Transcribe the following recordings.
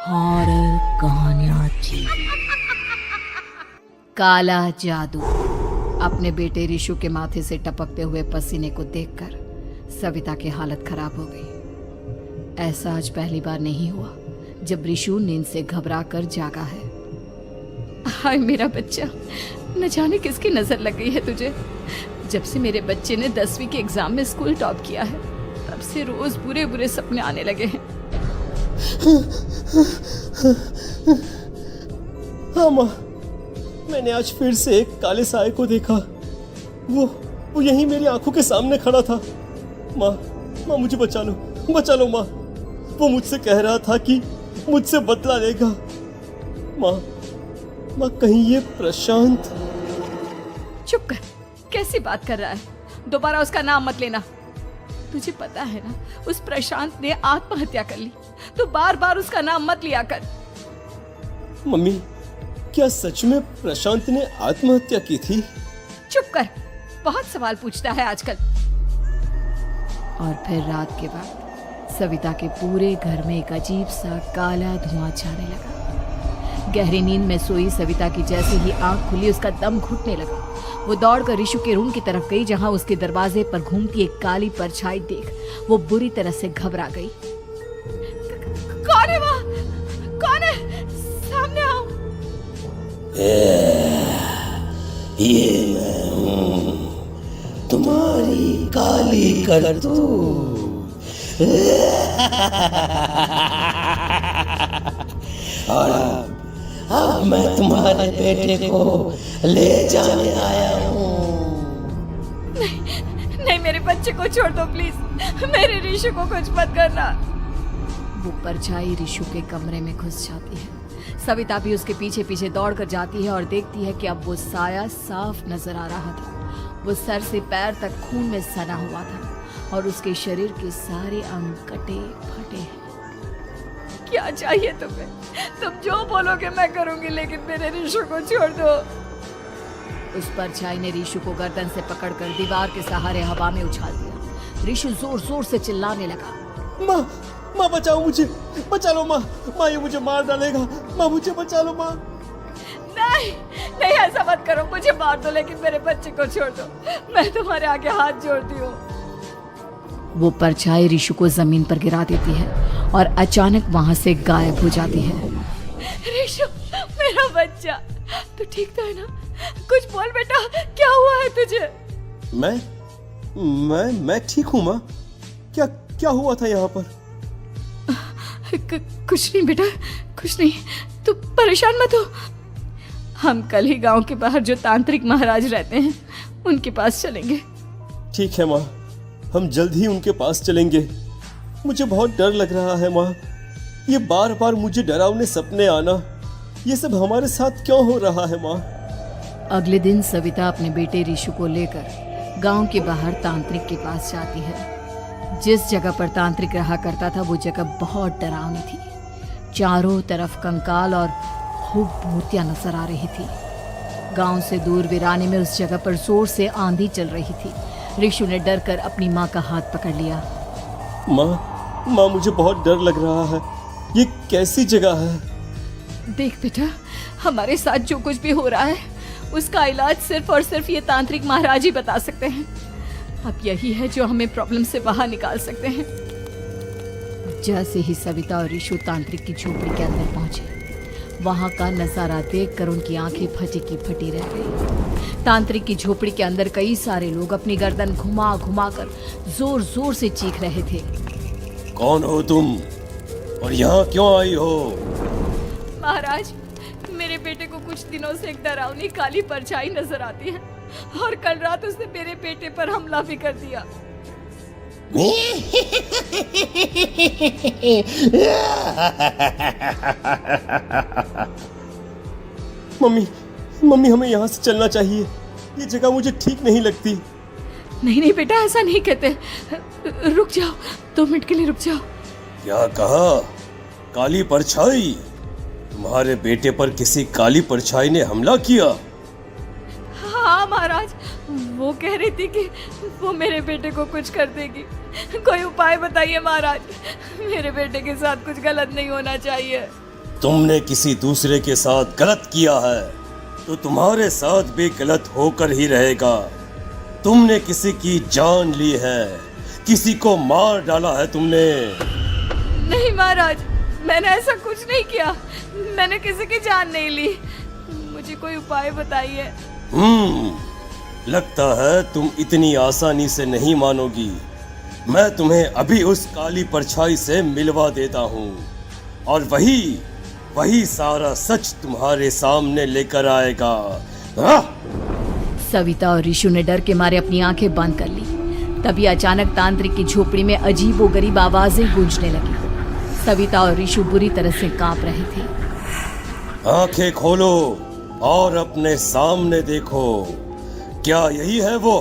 Horror कहानियां थी। काला जादू। अपने बेटे रिशु के माथे से टपकते हुए पसीने को देखकर सविता की हालत खराब हो गई। ऐसा आज पहली बार नहीं हुआ जब रिशु नींद से घबरा कर जागा है। हाय मेरा बच्चा, न जाने किसकी नजर लग गई है तुझे। जब से मेरे बच्चे ने 10वीं के एग्जाम में स्कूल टॉप किया है तब से रोज बुरे बुरे सपने आने लगे हैं। हाँ माँ, मैंने आज फिर से एक काले साए को देखा। वो यहीं मेरी आंखों के सामने खड़ा था। माँ मुझे बचा लो माँ। वो मुझसे कह रहा था कि मुझसे बदला लेगा। माँ कहीं ये प्रशांत। चुप कर, कैसी बात कर रहा है? दोबारा उसका नाम मत लेना। तुझे पता है ना, उस प्रशांत ने आत्महत्या कर ली, तो बार बार उसका नाम मत लिया कर। मम्मी, क्या सच में प्रशांत ने आत्महत्या की थी? चुप कर, बहुत सवाल पूछता है आजकल। और फिर रात के बाद सविता के पूरे घर में एक अजीब सा काला धुआं छाने लगा। गहरी नींद में सोई सविता की जैसे ही आंख खुली उसका दम घुटने लगा। वो दौड़कर रिशु के रूम की तरफ गई जहां उसके दरवाजे पर घूमती एक काली परछाई देख वो बुरी तरह से घबरा गई। कौन है वहाँ? कौन है? सामने आओ। ये मैं हूँ, तुम्हारी काली करतूत। और अब मैं तुम्हारे बेटे को ले जाने आया हूँ। नहीं, मेरे बच्चे को छोड़ दो प्लीज। मेरे रिशु को कुछ मत करना। वो परछाई रिशु के कमरे में घुस जाती है। सविता भी उसके पीछे पीछे दौड़कर जाती है और देखती है कि अब वो साया साफ नजर आ रहा था। वो सर से पैर तक खून में सना हुआ था और उसके शरीर के सारे अंग कटे फटे हैं। क्या चाहिए तुम्हें? तुम जो बोलोगे मैं करूंगी, लेकिन मेरे रिशु को छोड़ दो। उस परछाई ने रिशु को गर्दन से पकड़कर दीवार के सहारे हवा में उछाल दिया। रिशु जोर जोर से चिल्लाने लगा। माँ बचाओ मुझे, बचा लो माँ। ये मुझे मार डालेगा। माँ मुझे बचा लो माँ। नहीं ऐसा मत करो। मुझे मार दो लेकिन मेरे बच्चे को छोड़ दो। मैं तुम्हारे आगे हाथ जोड़ती हूँ। वो परछाई रिशु को जमीन पर गिरा देती है और अचानक वहां से गायब हो जाती है। रिशु, मेरा बच्चा, तू ठीक तो है ना? कुछ बोल बेटा, क्या हुआ है तुझे? मैं ठीक हूँ माँ। क्या हुआ था यहाँ पर? कुछ नहीं बेटा, कुछ नहीं। तू परेशान मत हो। हम कल ही गांव के बाहर जो तांत्रिक महाराज रहते हैं उनके पास चलेंगे। ठीक है माँ, हम जल्द ही उनके पास चलेंगे। मुझे बहुत डर लग रहा है माँ। ये बार बार मुझे डरावने सपने आना, ये सब हमारे साथ क्यों हो रहा है माँ? अगले दिन सविता अपने बेटे रिशु को लेकर गांव के बाहर तांत्रिक के पास जाती है। जिस जगह पर तांत्रिक रहा करता था वो जगह बहुत डरावनी थी। चारों तरफ कंकाल और खूब मूर्तियां नजर आ रही थी। गांव से दूर वीराने में उस जगह पर जोर से आंधी चल रही थी। रिशु ने डर कर अपनी माँ का हाथ पकड़ लिया। माँ मुझे बहुत डर लग रहा है। ये कैसी जगह है? देख बेटा, हमारे साथ जो कुछ भी हो रहा है उसका इलाज सिर्फ और सिर्फ ये तांत्रिक महाराज ही बता सकते हैं। अब यही है जो हमें प्रॉब्लम से बाहर निकाल सकते हैं। जैसे ही सविता और रिशु तांत्रिक की झोपड़ी के अंदर पहुंचे, वहां का नजारा देखकर उनकी आंखें फटी की फटी रह गई। तांत्रिक की झोपड़ी के अंदर कई सारे लोग अपनी गर्दन घुमा घुमा कर जोर जोर से चीख रहे थे। कौन हो तुम और यहाँ क्यों आई हो? महाराज, मेरे बेटे को कुछ दिनों से एक डरावनी काली परछाई नजर आती है और कल रात उसने मेरे बेटे पर हमला भी कर दिया। मम्मी हमें यहाँ से चलना चाहिए। ये जगह मुझे ठीक नहीं लगती। नहीं बेटा, ऐसा नहीं कहते। रुक जाओ, 2 मिनट के लिए रुक जाओ। क्या कहा? काली परछाई? तुम्हारे बेटे पर किसी काली परछाई ने हमला किया? हाँ महाराज, वो कह रही थी कि वो मेरे बेटे को कुछ कर देगी। कोई उपाय बताइए महाराज, मेरे बेटे के साथ कुछ गलत नहीं होना चाहिए। तुमने किसी दूसरे के साथ गलत किया है तो तुम्हारे साथ भी गलत होकर ही रहेगा। तुमने किसी की जान ली है, किसी को मार डाला है तुमने। नहीं महाराज, मैंने ऐसा कुछ नहीं किया। मैंने किसी की जान नहीं ली। मुझे कोई उपाय बताइए। लगता है तुम इतनी आसानी से नहीं मानोगी। मैं तुम्हें अभी उस काली परछाई से मिलवा देता हूँ और वही सारा सच तुम्हारे सामने लेकर आएगा। सविता और ऋषु ने डर के मारे अपनी आंखें बंद कर ली। तभी अचानक तांत्रिक की झोपड़ी में अजीबोगरीब आवाजें गूंजने लगी। सविता और ऋषु बुरी तरह से कांप रहे थे। आंखें खोलो और अपने सामने देखो। क्या यही है वो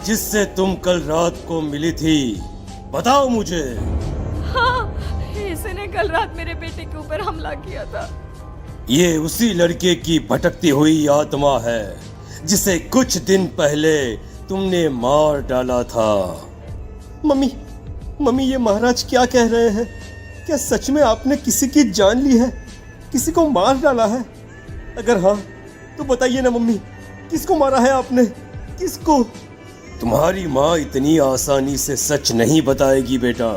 जिससे तुम कल रात को मिली थी? बताओ मुझे। हाँ, इसने कल रात मेरे बेटे के ऊपर हमला किया था। ये उसी लड़के की भटकती हुई आत्मा है जिसे कुछ दिन पहले तुमने मार डाला था। मम्मी ये महाराज क्या कह रहे हैं? क्या सच में आपने किसी की जान ली है, किसी को मार डाला है? अगर हाँ तो बताइए ना मम्मी, किसको मारा है आपने? किसको? तुम्हारी माँ इतनी आसानी से सच नहीं बताएगी बेटा।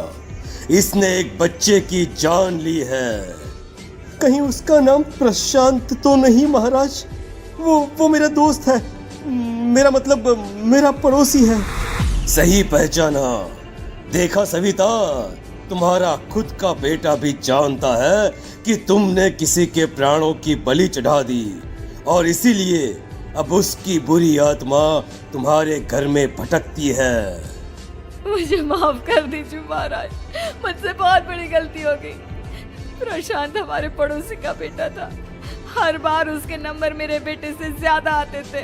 इसने एक बच्चे की जान ली है। कहीं उसका नाम प्रशांत तो नहीं महाराज? वो मेरा दोस्त है, मेरा मतलब मेरा पड़ोसी है। सही पहचाना। देखा सविता, तुम्हारा खुद का बेटा भी जानता है कि तुमने किसी के प्राणों की बलि चढ़ा दी और इसीलिए अब उसकी बुरी आत्मा तुम्हारे घर में भटकती है। मुझे माफ कर दीजिए महाराज, मुझसे बहुत बड़ी गलती हो गई। प्रशांत हमारे पड़ोसी का बेटा था। हर बार उसके नंबर मेरे बेटे से ज्यादा आते थे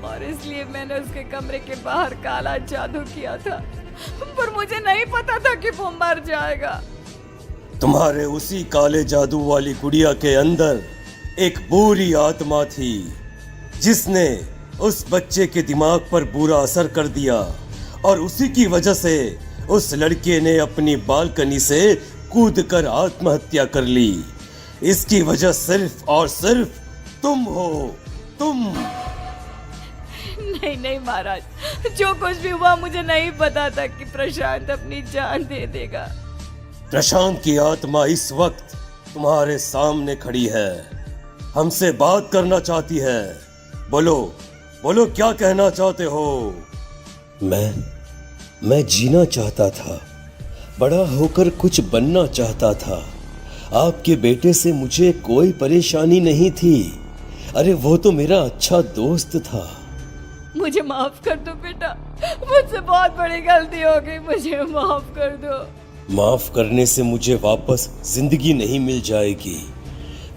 और इसलिए मैंने उसके कमरे के बाहर काला जादू किया था, पर मुझे नहीं पता था कि वो मर जाएगा। तुम्हारे उसी काले जादू वाली गुड़िया के अंदर एक बुरी आत्मा थी जिसने उस बच्चे के दिमाग पर बुरा असर कर दिया और उसी की वजह से उस लड़के ने अपनी बालकनी से कूदकर आत्महत्या कर ली। इसकी वजह सिर्फ और सिर्फ तुम हो, तुम। नहीं महाराज, जो कुछ भी हुआ मुझे नहीं पता था कि प्रशांत अपनी जान दे देगा। प्रशांत की आत्मा इस वक्त तुम्हारे सामने खड़ी है, हमसे बात करना चाहती है। बोलो क्या कहना चाहते हो? मैं जीना चाहता था, बड़ा होकर कुछ बनना चाहता था। आपके बेटे से मुझे कोई परेशानी नहीं थी। अरे वो तो मेरा अच्छा दोस्त था। मुझे माफ कर दो बेटा, मुझसे बहुत बड़ी गलती हो गई, मुझे माफ कर दो। माफ करने से मुझे वापस जिंदगी नहीं मिल जाएगी।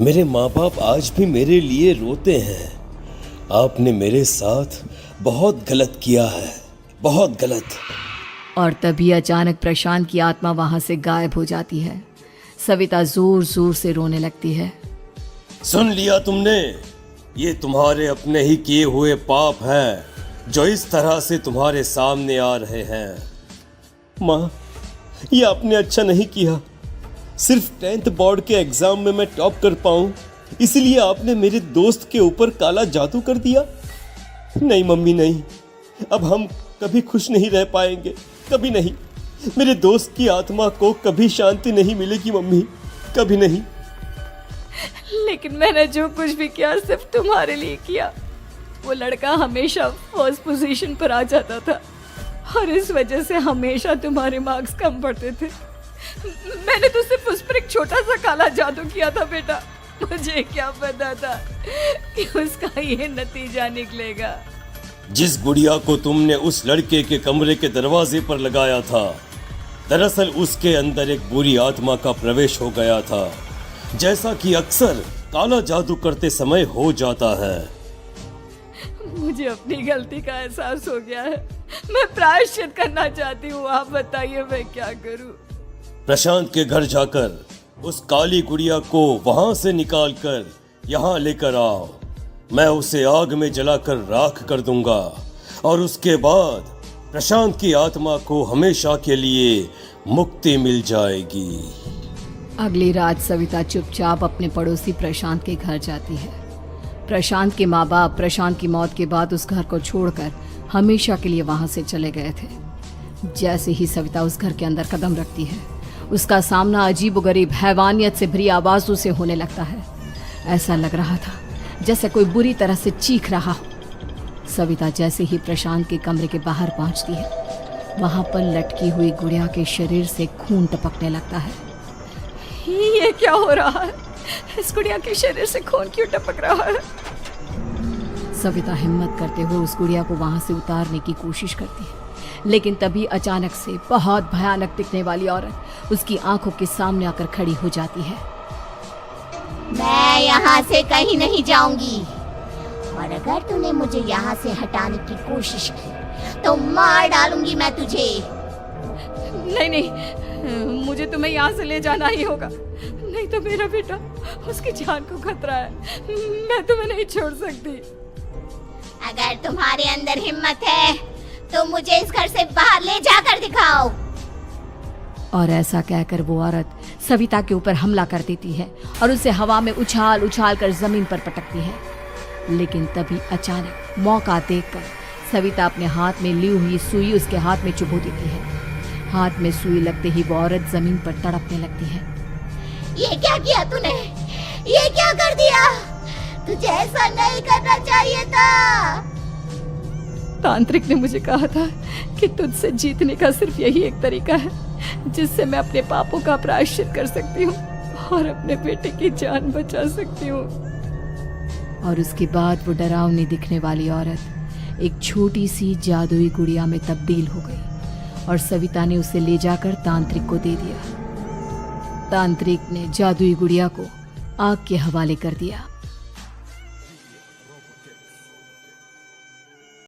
मेरे माँ बाप आज भी मेरे लिए रोते हैं। आपने मेरे साथ बहुत गलत किया है, बहुत गलत। और तभी अचानक प्रशांत की आत्मा वहां से गायब हो जाती है। सविता जोर जोर से रोने लगती है। सुन लिया तुमने? ये तुम्हारे अपने ही किए हुए पाप हैं जो इस तरह से तुम्हारे सामने आ रहे हैं। माँ, ये आपने अच्छा नहीं किया। सिर्फ 10th बोर्ड के एग्जाम में मैं टॉप कर पाऊं, इसलिए आपने मेरे दोस्त के ऊपर काला जादू कर दिया। नहीं मम्मी, नहीं, अब हम कभी खुश नहीं रह पाएंगे, कभी नहीं। मेरे दोस्त की आत्मा को कभी शांति नहीं मिलेगी मम्मी, कभी नहीं। लेकिन मैंने जो कुछ भी किया सिर्फ तुम्हारे लिए किया। वो लड़का हमेशा फर्स्ट पोजीशन पर आ जाता था और इस वजह से हमेशा तुम्हारे मार्क्स कम पड़ते थे। मैंने तो सिर्फ उस पर एक छोटा सा काला जादू किया था बेटा। मुझे क्या पता था कि उसका ये नतीजा निकलेगा। जिस गुड़िया को तुमने उस लड़के के कमरे के दरवाजे पर लगाया था, दरअसल उसके अंदर एक बुरी आत्मा का प्रवेश हो गया था, जैसा कि अक्सर काला जादू करते समय हो जाता है। मुझे अपनी गलती का एहसास हो गया है। मैं प्रायश्चित करना चाहती हूँ। आप बताइए मैं क्या करूँ? प्रशांत के घर जाकर उस काली गुड़िया को वहां से निकालकर यहाँ लेकर आओ। मैं उसे आग में जलाकर राख कर दूंगा और उसके बाद प्रशांत की आत्मा को हमेशा के लिए मुक्ति मिल जाएगी। अगली रात सविता चुपचाप अपने पड़ोसी प्रशांत के घर जाती है। प्रशांत के माँ बाप प्रशांत की मौत के बाद उस घर को छोड़कर हमेशा के लिए वहां से चले गए थे। जैसे ही सविता उस घर के अंदर कदम रखती है, उसका सामना अजीबोगरीब हैवानियत से भरी आवाजों से होने लगता है। ऐसा लग रहा था जैसे कोई बुरी तरह से चीख रहा हो। सविता जैसे ही प्रशांत के कमरे के बाहर पहुंचती है, वहां पर लटकी हुई गुड़िया के शरीर से खून टपकने लगता है। ये क्या हो रहा है? इस गुड़िया के शरीर से खून क्यों टपक रहा है? सविता हिम्मत करते हुए उस गुड़िया को वहां से उतारने की कोशिश करती है, लेकिन तभी अचानक से बहुत भयानक दिखने वाली औरत उसकी आंखों के सामने आकर खड़ी हो जाती है। मैं यहाँ से कहीं नहीं जाऊंगी, और अगर तूने मुझे यहाँ से हटाने की कोशिश की तो मार डालूंगी मैं तुझे। नहीं नहीं, मुझे तुम्हें यहाँ से ले जाना ही होगा, नहीं तो मेरा बेटा, उसकी जान को खतरा है। मैं तुम्हें नहीं छोड़ सकती। अगर तुम्हारे अंदर हिम्मत है तो मुझे इस घर से बाहर ले जाकर दिखाओ। और ऐसा कहकर वो औरत सविता के ऊपर हमला कर देती है और उसे हवा में उछाल उछाल कर जमीन पर पटकती है। लेकिन तभी अचानक मौका देखकर सविता अपने हाथ में ली हुई सुई उसके हाथ में चुभो देती है। हाथ में सुई लगते ही वो औरत जमीन पर तड़पने लगती है। ये क्या किया तूने? ये क्या कर दिया? तुझे ऐसा नहीं करना चाहिए था। तांत्रिक ने मुझे कहा था कि तुझसे जीतने का सिर्फ यही एक तरीका है जिससे मैं अपने पापों का प्रायश्चित कर सकती हूँ और अपने बेटे की जान बचा सकती हूँ। और उसके बाद वो डरावनी दिखने वाली औरत एक छोटी सी जादुई गुड़िया में तब्दील हो गई और सविता ने उसे ले जाकर तांत्रिक को दे दिया। तांत्रिक ने जादुई गुड़िया को आग के हवाले कर दिया।